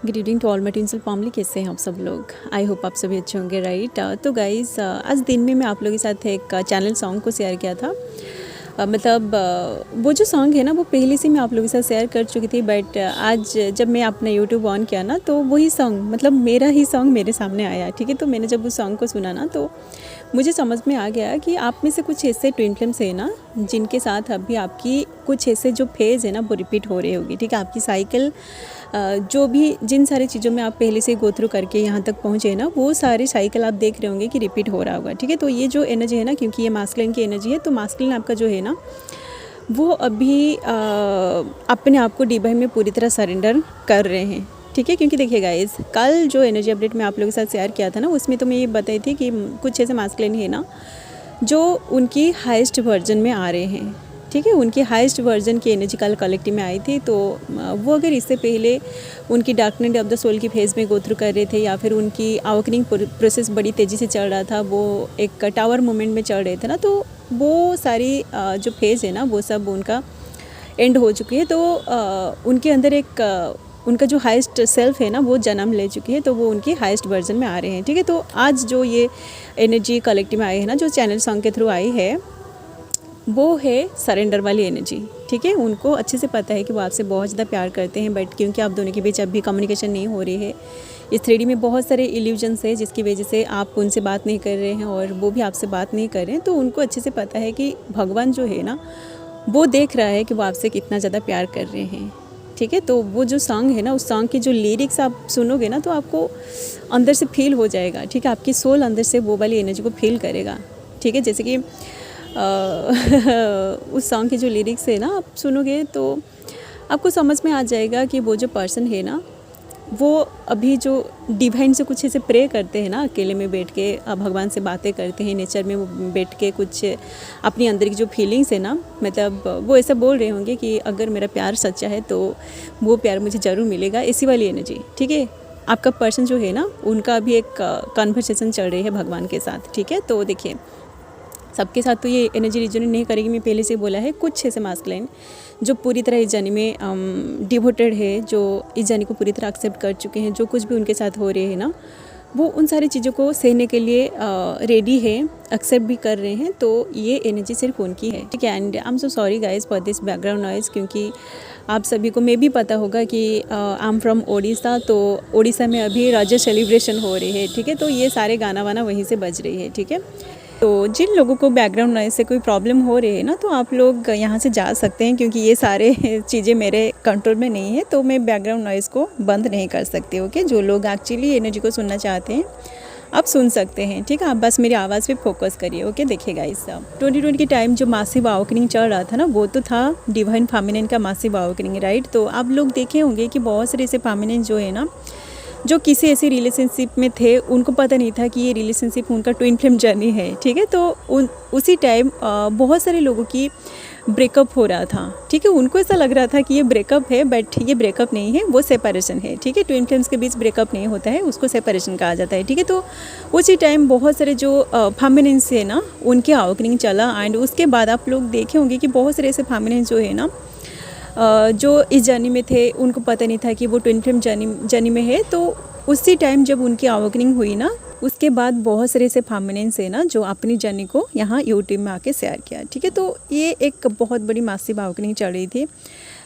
Good evening to all my twinsal family. कैसे हैं आप सब लोग? आई होप आप सभी अच्छे होंगे, राइट। तो गाइस आज दिन में मैं आप लोगों के साथ एक चैनल सॉन्ग को शेयर किया था। वो जो सॉन्ग है ना वो पहले से मैं आप लोगों के साथ शेयर कर चुकी थी, बट आज जब मैं अपना यूट्यूब ऑन किया ना तो वही सॉन्ग मेरा ही सॉन्ग मेरे सामने आया। ठीक है, तो मैंने जब उस सॉन्ग को सुना ना तो मुझे समझ में आ गया कि आप में से कुछ ऐसे ट्विन फ्लेम्स है ना जिनके साथ अभी आपकी कुछ ऐसे जो फेज़ है ना वो रिपीट हो रही होगी। ठीक है, आपकी साइकिल जो भी जिन सारी चीज़ों में आप पहले से गो थ्रू करके यहाँ तक पहुँचे ना वो सारी साइकिल आप देख रहे होंगे कि रिपीट हो रहा होगा। ठीक है, तो ये जो एनर्जी है ना, क्योंकि ये मास्कुलिन की एनर्जी है, तो मास्कुलिन आपका जो है ना वो अभी अपने आप को डिवाइन में पूरी तरह सरेंडर कर रहे हैं। ठीक है, क्योंकि देखिए गाइस, कल जो एनर्जी अपडेट मैं आप लोगों के साथ शेयर किया था ना उसमें तो मैं ये बताई थी कि कुछ ऐसे मास्कुलिन है ना जो उनकी हाईएस्ट वर्जन में आ रहे हैं। ठीक है, उनकी हाईएस्ट वर्जन की एनर्जी कल कलेक्टिव में आई थी। तो वो अगर इससे पहले उनकी डार्कनेस ऑफ द सोल की फेज़ में गो थ्रू कर रहे थे या फिर उनकी अवेकनिंग प्रोसेस बड़ी तेज़ी से चल रहा था, वो एक टावर मोमेंट में चल रहे थे ना, तो वो सारी जो फेज़ है ना वो सब उनका एंड हो चुकी है। तो उनके अंदर एक उनका जो हाईएस्ट सेल्फ है ना वो जन्म ले चुकी है, तो वो उनकी हाईएस्ट वर्जन में आ रहे हैं। ठीक है, तो आज जो ये एनर्जी कलेक्टिव में आई है ना, जो चैनल सॉन्ग के थ्रू आई है, वो है सरेंडर वाली एनर्जी। ठीक है, उनको अच्छे से पता है कि वो आपसे बहुत ज़्यादा प्यार करते हैं, बट क्योंकि आप दोनों के बीच अभी कम्युनिकेशन नहीं हो रही है, इस 3D में बहुत सारे इल्यूजन्स है जिसकी वजह से आप उनसे बात नहीं कर रहे हैं और वो भी आपसे बात नहीं कर रहे हैं, तो उनको अच्छे से पता है कि भगवान जो है ना वो देख रहा है कि वो आपसे कितना ज़्यादा प्यार कर रहे हैं। ठीक है, तो वो जो सॉन्ग है ना उस सॉन्ग की जो लिरिक्स आप सुनोगे ना तो आपको अंदर से फील हो जाएगा। ठीक है, आपकी सोल अंदर से वो वाली एनर्जी को फील करेगा। ठीक है, जैसे कि उस सॉन्ग की जो लिरिक्स है ना आप सुनोगे तो आपको समझ में आ जाएगा कि वो जो पर्सन है ना वो अभी जो डिवाइन से कुछ ऐसे प्रे करते हैं ना, अकेले में बैठ के भगवान से बातें करते हैं, नेचर में वो बैठ के कुछ अपनी अंदर की जो फीलिंग्स है ना, वो ऐसा बोल रहे होंगे कि अगर मेरा प्यार सच्चा है तो वो प्यार मुझे ज़रूर मिलेगा, ऐसी वाली एनर्जी। ठीक है, आपका पर्सन जो है ना उनका अभी एक कन्वर्सेशन चल रही है भगवान के साथ। ठीक है, तो देखिए सबके साथ तो ये एनर्जी रिजोनेट नहीं करेगी, मैं पहले से बोला है। कुछ ऐसे मास्कुलिन जो पूरी तरह इस जर्नी में डिवोटेड है, जो इस जर्नी को पूरी तरह एक्सेप्ट कर चुके हैं, जो कुछ भी उनके साथ हो रहे हैं ना वो उन सारी चीज़ों को सहने के लिए रेडी है, एक्सेप्ट भी कर रहे हैं। तो ये एनर्जी सिर्फ उनकी है। ठीक है, and I am so sorry guys for this background noise, क्योंकि आप सभी को मे भी पता होगा कि आई एम फ्रॉम ओडिशा, तो ओडिशा में अभी राज्य सेलिब्रेशन हो रही है। ठीक है, तो ये सारे गाना वाना वहीं से बज रही है। ठीक है, तो जिन लोगों को बैकग्राउंड नॉइज़ से कोई प्रॉब्लम हो रही है ना तो आप लोग यहाँ से जा सकते हैं, क्योंकि ये सारे चीज़ें मेरे कंट्रोल में नहीं है, तो मैं बैकग्राउंड नॉइज़ को बंद नहीं कर सकती। ओके, जो लोग एक्चुअली एनर्जी को सुनना चाहते हैं आप सुन सकते हैं। ठीक है, आप बस मेरी आवाज़ पे फोकस करिए। ओके, देखिए गाइस, 2020 के टाइम जो मासिव अवेकनिंग चल रहा था ना वो तो था डिवाइन फेमिनिन का मासिव अवेकनिंग, राइट। तो आप लोग देखे होंगे कि बहुत सारे ऐसे फेमिनिन जो है ना जो किसी ऐसे रिलेशनशिप में थे, उनको पता नहीं था कि ये रिलेशनशिप उनका ट्विन फ्लेम जर्नी है। ठीक है, तो उसी टाइम बहुत सारे लोगों की ब्रेकअप हो रहा था। ठीक है, उनको ऐसा लग रहा था कि ये ब्रेकअप है, बट ये ब्रेकअप नहीं है, वो सेपरेशन है। ठीक है, ट्विन फ्लेम्स के बीच ब्रेकअप नहीं होता है, उसको सेपरेशन कहा जाता है। ठीक है, तो उसी टाइम बहुत सारे जो फेमिनिन्स है ना उनके अवेकनिंग चला, एंड उसके बाद आप लोग देखे होंगे कि बहुत सारे ऐसे फेमिनिन्स जो है ना जो इस जर्नी में थे उनको पता नहीं था कि वो ट्विन फ्लेम जर्नी में है। तो उसी टाइम जब उनकी अवेकनिंग हुई ना उसके बाद बहुत सारे ऐसे फेमिनिन्स है ना जो अपनी जर्नी को यहाँ यूट्यूब में आके शेयर किया। ठीक है, तो ये एक बहुत बड़ी मासिव अवेकनिंग चल रही थी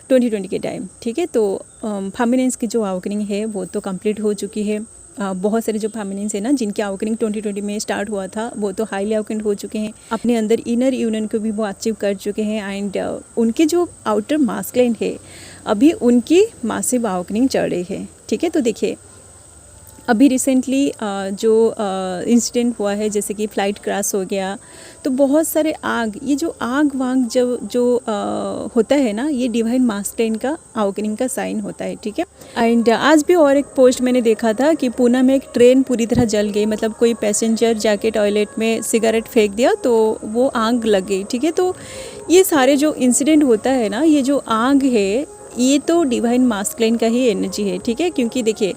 2020 के टाइम। ठीक है, तो फेमिनिन्स की जो अवेकनिंग है वो तो कंप्लीट हो चुकी है। बहुत सारे जो फेमिनिन्स है ना जिनकी अवेकनिंग 2020 में स्टार्ट हुआ था वो तो हाईली अवेकन्ड हो चुके हैं, अपने अंदर इनर यूनियन को भी वो अचीव कर चुके हैं, एंड उनके जो आउटर मास्कुलिन है अभी उनकी मासिव अवेकनिंग चल रही है। ठीक है, तो देखिए अभी रिसेंटली जो इंसिडेंट हुआ है, जैसे कि फ़्लाइट क्रैश हो गया, तो बहुत सारे ये जो आग वाग जो होता है ना ये डिवाइन मास्कुलिन का अवेकनिंग का साइन होता है। ठीक है, एंड आज भी और एक पोस्ट मैंने देखा था कि पुणे में एक ट्रेन पूरी तरह जल गई, कोई पैसेंजर जाके टॉयलेट में सिगरेट फेंक दिया तो वो आग लग गई। ठीक है, तो ये सारे जो इंसिडेंट होता है ना, ये जो आग है ये तो डिवाइन मास्कुलिन का ही एनर्जी है। ठीक है, क्योंकि देखिए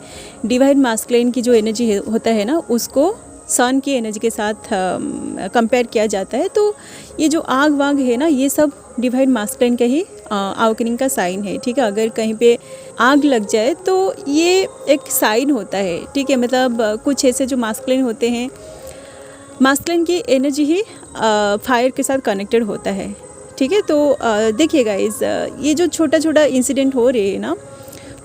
डिवाइन मास्कुलिन की जो एनर्जी होता है ना उसको सन की एनर्जी के साथ कंपेयर किया जाता है। तो ये जो आग वाग है ना, ये सब डिवाइन मास्कुलिन का ही अवेकनिंग का साइन है, ठीक है। अगर कहीं पे आग लग जाए तो ये एक साइन होता है, ठीक है। मतलब कुछ ऐसे जो मास्कुलिन होते हैं, मास्कुलिन की एनर्जी ही फायर के साथ कनेक्टेड होता है, ठीक है। तो देखिए गाइस, ये जो छोटा छोटा इंसिडेंट हो रहे हैं ना,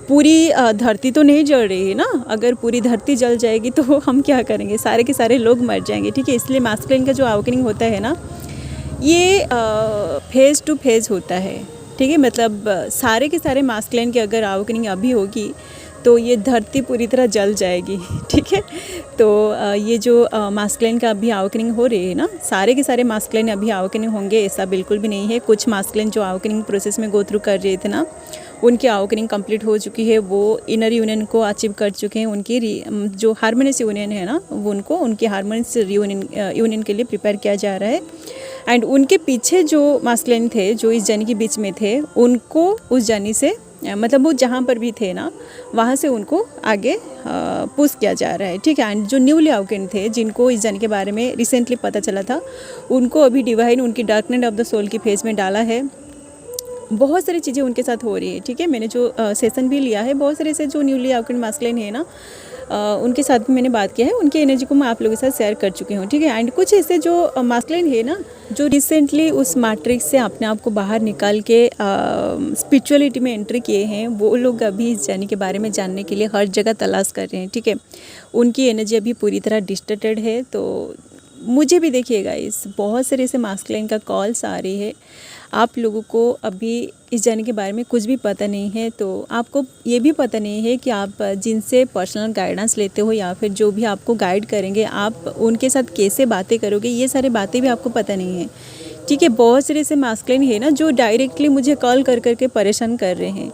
पूरी धरती तो नहीं जल रही है ना। अगर पूरी धरती जल जाएगी तो हम क्या करेंगे, सारे के सारे लोग मर जाएंगे, ठीक है। इसलिए मास्कुलिन का जो अवेकनिंग होता है ना, ये फेज़ टू फेज़ होता है, ठीक है। मतलब सारे के सारे मास्कुलिन की अगर अवेकनिंग अभी होगी तो ये धरती पूरी तरह जल जाएगी, ठीक है। तो ये जो मास्कुलिन का अभी अवेकनिंग हो रही है ना, सारे के सारे मास्कुलिन अभी अवेकनिंग होंगे ऐसा बिल्कुल भी नहीं है। कुछ मास्कुलिन जो अवेकनिंग प्रोसेस में गो थ्रू कर रहे थे ना, उनकी अवेकनिंग कंप्लीट हो चुकी है, वो इनर यूनियन को अचीव कर चुके हैं। उनकी जो हार्मोनियस यूनियन है ना, वो उनको उनके हार्मोनियस यूनियन के लिए प्रिपेयर किया जा रहा है। एंड उनके पीछे जो मास्कुलिन थे, जो इस जर्नी के बीच में थे, उनको उस जर्नी से मतलब वो जहाँ पर भी थे ना, वहाँ से उनको आगे पुश किया जा रहा है, ठीक है। एंड जो न्यूली अवेकन थे, जिनको इस जर्नी के बारे में रिसेंटली पता चला था, उनको अभी डिवाइन उनकी dark night of the soul की फेज में डाला है। बहुत सारी चीज़ें उनके साथ हो रही है, ठीक है। मैंने जो सेशन भी लिया है, बहुत सारे से जो न्यूली अवेकन मास्कुलिन है ना, उनके साथ भी मैंने बात किया है। उनकी एनर्जी को मैं आप लोगों के साथ शेयर कर चुकी हूँ, ठीक है। एंड कुछ ऐसे जो मास्कुलिन है ना, जो रिसेंटली उस मैट्रिक्स से अपने आप को बाहर निकाल के स्पिरिचुअलिटी में एंट्री किए हैं, वो लोग अभी इस जर्नी के बारे में जानने के लिए हर जगह तलाश कर रहे हैं, ठीक है। उनकी एनर्जी अभी पूरी तरह डिस्टर्टेड है। तो मुझे भी देखिएगा, इस बहुत सारे ऐसे मास्कुलिन का कॉल्स आ रही है। आप लोगों को अभी इस जर्नी के बारे में कुछ भी पता नहीं है, तो आपको ये भी पता नहीं है कि आप जिनसे पर्सनल गाइडेंस लेते हो या फिर जो भी आपको गाइड करेंगे, आप उनके साथ कैसे बातें करोगे, ये सारी बातें भी आपको पता नहीं है, ठीक है। बहुत सारे ऐसे मास्कुलिन है ना, जो डायरेक्टली मुझे कॉल कर करके परेशान कर रहे हैं,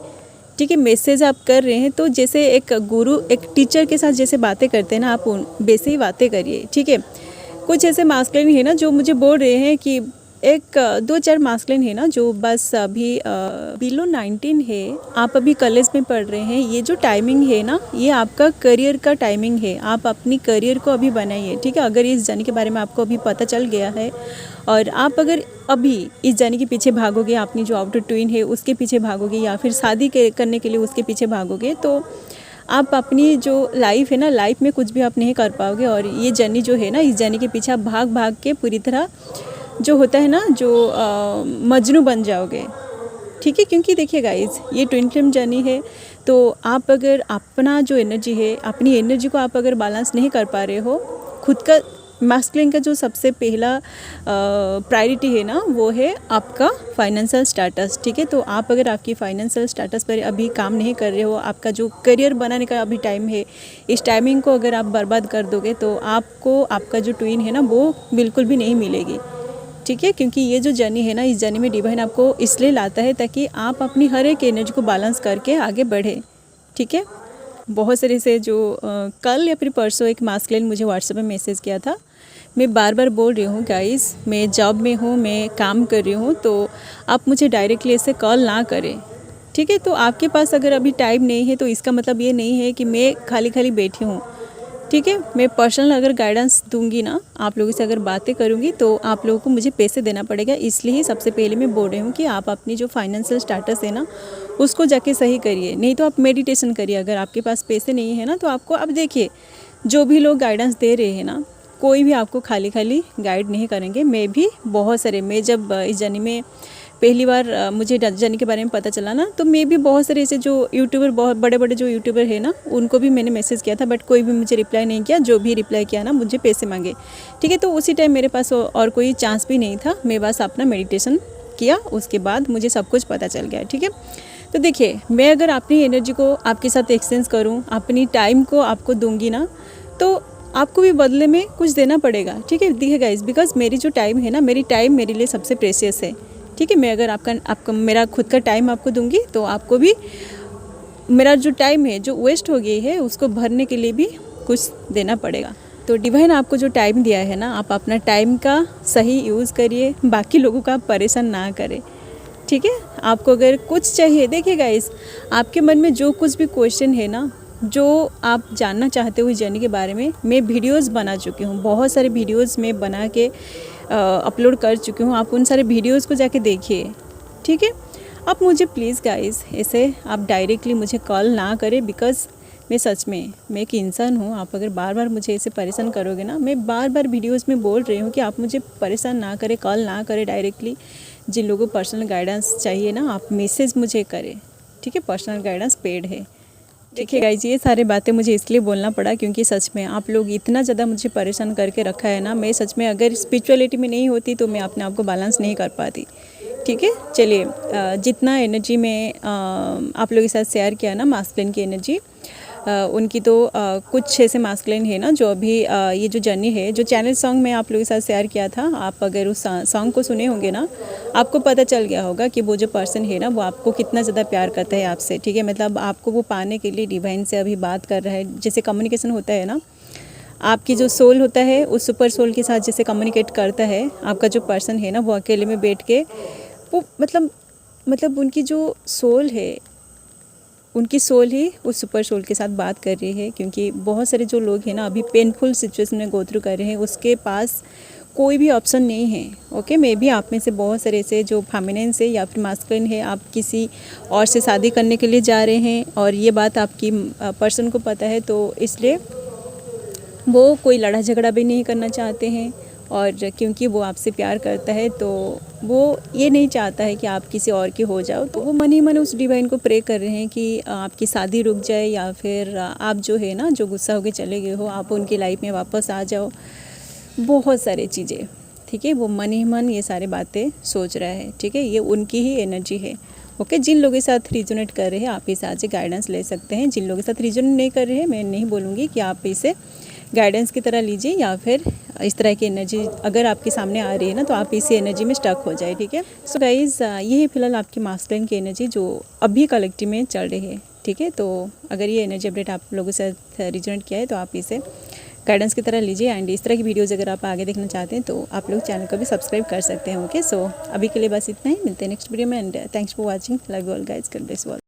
ठीक है। मैसेज आप कर रहे हैं, तो जैसे एक गुरु एक टीचर के साथ जैसे बातें करते हैं ना, आप वैसे ही बातें करिए, ठीक है। कुछ ऐसे मास्कुलिन है ना, जो मुझे बोल रहे हैं कि एक 2-4 मास्कुलिन है ना, जो बस अभी बिलो 19 है, आप अभी कॉलेज में पढ़ रहे हैं। ये जो टाइमिंग है ना, ये आपका करियर का टाइमिंग है। आप अपनी करियर को अभी बनाइए, ठीक है। अगर इस जर्नी के बारे में आपको अभी पता चल गया है और आप अगर अभी इस जर्नी के पीछे भागोगे, अपनी जो आउटर ट्विन है उसके पीछे भागोगे, या फिर शादी करने के लिए उसके पीछे भागोगे, तो आप अपनी जो लाइफ है ना, लाइफ में कुछ भी आप नहीं कर पाओगे। और ये जर्नी जो है ना, इस जर्नी के पीछे आप भाग भाग के पूरी तरह जो होता है ना, जो मजनू बन जाओगे, ठीक है। क्योंकि देखिए गाइस, ये ट्विन फ्लेम जर्नी है, तो आप अगर अपना जो एनर्जी है, अपनी एनर्जी को आप अगर बैलेंस नहीं कर पा रहे हो, खुद का मास्कुलिन का जो सबसे पहला प्रायोरिटी है ना, वो है आपका फाइनेंशियल स्टेटस, ठीक है। तो आप अगर आपकी फाइनेंशियल स्टेटस पर अभी काम नहीं कर रहे हो, आपका जो करियर बनाने का अभी टाइम है, इस टाइमिंग को अगर आप बर्बाद कर दोगे, तो आपको आपका जो ट्विन है ना, वो बिल्कुल भी नहीं मिलेगी, ठीक है। क्योंकि ये जो जर्नी है ना, इस जर्नी में डिवाइन आपको इसलिए लाता है ताकि आप अपनी हर एक एनर्जी को बैलेंस करके आगे बढ़े, ठीक है। बहुत सारे से जो कल या फिर परसों एक मास्कुलिन मुझे व्हाट्सएप में मैसेज किया था। मैं बार बार बोल रही हूँ गाइस, मैं जॉब में हूँ, मैं काम कर रही हूँ, तो आप मुझे डायरेक्टली ऐसे कॉल ना करें, ठीक है। तो आपके पास अगर अभी टाइम नहीं है, तो इसका मतलब ये नहीं है कि मैं खाली खाली बैठी हूँ, ठीक है। मैं पर्सनल अगर गाइडेंस दूंगी ना, आप लोगों से अगर बातें करूंगी, तो आप लोगों को मुझे पैसे देना पड़ेगा। इसलिए ही सबसे पहले मैं बोल रही हूँ कि आप अपनी जो फाइनेंशियल स्टेटस है ना, उसको जाके सही करिए। नहीं तो आप मेडिटेशन करिए। अगर आपके पास पैसे नहीं है ना, तो आपको अब देखिए, जो भी लोग गाइडेंस दे रहे हैं ना, कोई भी आपको खाली खाली गाइड नहीं करेंगे। मैं भी बहुत सारे, मैं जब इस जर्नी में पहली बार मुझे जर्नी के बारे में पता चला ना, तो मैं भी बहुत सारे ऐसे जो यूट्यूबर, बहुत बड़े बड़े जो यूट्यूबर है ना, उनको भी मैंने मैसेज किया था, बट कोई भी मुझे रिप्लाई नहीं किया। जो भी रिप्लाई किया ना, मुझे पैसे मांगे, ठीक है। तो उसी टाइम मेरे पास और कोई चांस भी नहीं था। मैं बस अपना मेडिटेशन किया, उसके बाद मुझे सब कुछ पता चल गया, ठीक है। तो देखिए, मैं अगर अपनी एनर्जी को आपके साथ एक्सचेंज करूँ, अपनी टाइम को आपको दूंगी ना, तो आपको भी बदले में कुछ देना पड़ेगा, ठीक है। देखिए गाइस, बिकॉज मेरी जो टाइम है ना, मेरी टाइम मेरे लिए सबसे प्रेशियस है, ठीक है। मैं अगर आपका मेरा खुद का टाइम आपको दूंगी, तो आपको भी मेरा जो टाइम है जो वेस्ट हो गई है, उसको भरने के लिए भी कुछ देना पड़ेगा। तो डिवाइन आपको जो टाइम दिया है ना, आप अपना टाइम का सही यूज़ करिए, बाकी लोगों का आप परेशान ना करें, ठीक है। आपको अगर कुछ चाहिए, देखिए गाइस, आपके मन में जो कुछ भी क्वेश्चन है ना, जो आप जानना चाहते हो इस जर्नी के बारे में, मैं वीडियोस बना चुकी हूँ, बहुत सारे वीडियोस मैं बना के अपलोड कर चुकी हूँ। आप उन सारे वीडियोस को जाके देखिए, ठीक है। आप मुझे प्लीज़ गाइस ऐसे आप डायरेक्टली मुझे कॉल ना करें, बिकॉज़ मैं एक इंसान हूँ। आप अगर बार बार मुझे ऐसे परेशान करोगे ना, मैं बार बार वीडियोस में बोल रही हूँ कि आप मुझे परेशान ना करें, कॉल ना करें डायरेक्टली। जिन लोगों को पर्सनल गाइडेंस चाहिए ना, आप मैसेज मुझे करें, ठीक है। पर्सनल गाइडेंस पेड है, ठीक है गाइज। ये सारी बातें मुझे इसलिए बोलना पड़ा क्योंकि सच में आप लोग इतना ज़्यादा मुझे परेशान करके रखा है ना। मैं सच में अगर स्पिरिचुअलिटी में नहीं होती तो मैं अपने आप को बैलेंस नहीं कर पाती, ठीक है। चलिए, जितना एनर्जी में आप लोगों के साथ शेयर किया ना, मास्कुलिन की एनर्जी, उनकी तो कुछ ऐसे मास्कुलिन है ना जो अभी ये जो जर्नी है, जो चैनल सॉन्ग मैं आप लोगों के साथ शेयर किया था, आप अगर उस सॉन्ग को सुने होंगे ना, आपको पता चल गया होगा कि वो जो पर्सन है ना वो आपको कितना ज़्यादा प्यार करता है आपसे, ठीक है। मतलब आपको वो पाने के लिए डिवाइन से अभी बात कर रहा है। जैसे कम्युनिकेशन होता है ना, आपकी जो सोल होता है उस सुपर सोल के साथ जैसे कम्युनिकेट करता है आपका जो पर्सन है ना, वो अकेले में बैठ के वो मतलब उनकी जो सोल है, उनकी सोल ही उस सुपर सोल के साथ बात कर रही है। क्योंकि बहुत सारे जो लोग हैं ना अभी पेनफुल सिचुएशन में गो थ्रू कर रहे हैं, उसके पास कोई भी ऑप्शन नहीं है, ओके। मे भी आप में से बहुत सारे ऐसे जो फेमिनिन है या फिर मास्कुलिन है, आप किसी और से शादी करने के लिए जा रहे हैं और ये बात आपकी पर्सन को पता है, तो इसलिए वो कोई लड़ा झगड़ा भी नहीं करना चाहते हैं। और क्योंकि वो आपसे प्यार करता है तो वो ये नहीं चाहता है कि आप किसी और की हो जाओ, तो वो मन ही मन उस डिवाइन को प्रे कर रहे हैं कि आपकी शादी रुक जाए, या फिर आप जो है ना, जो गुस्सा होकर चले गए हो, आप उनकी लाइफ में वापस आ जाओ। बहुत सारी चीज़ें, ठीक है। वो मन ही मन ये सारी बातें सोच रहा है, ठीक है। ये उनकी ही एनर्जी है, ओके। जिन लोगों के साथ रिजोनेट कर रहे हैं आप इसे आज गाइडेंस ले सकते हैं। जिन लोगों के साथ रिजोनेट नहीं कर रहे हैं, मैं नहीं बोलूँगी कि आप इसे गाइडेंस की तरह लीजिए, या फिर इस तरह की एनर्जी अगर आपके सामने आ रही है ना तो आप इसी एनर्जी में स्टक हो जाए, ठीक है। सो गाइज, ये है फिलहाल आपकी मास्कुलिन की एनर्जी जो अभी कलेक्टिव में चल रही है, ठीक है। तो अगर ये एनर्जी अपडेट आप लोगों से रिजोनेट किया है तो आप इसे गाइडेंस की तरह लीजिए। एंड इस तरह की वीडियोज़ अगर आप आगे देखना चाहते हैं तो आप लोग चैनल को भी सब्सक्राइब कर सकते हैं, ओके। सो अभी के लिए बस इतना ही, मिलते हैं नेक्स्ट वीडियो में। And thanks for watching, love you all guys, God bless you all.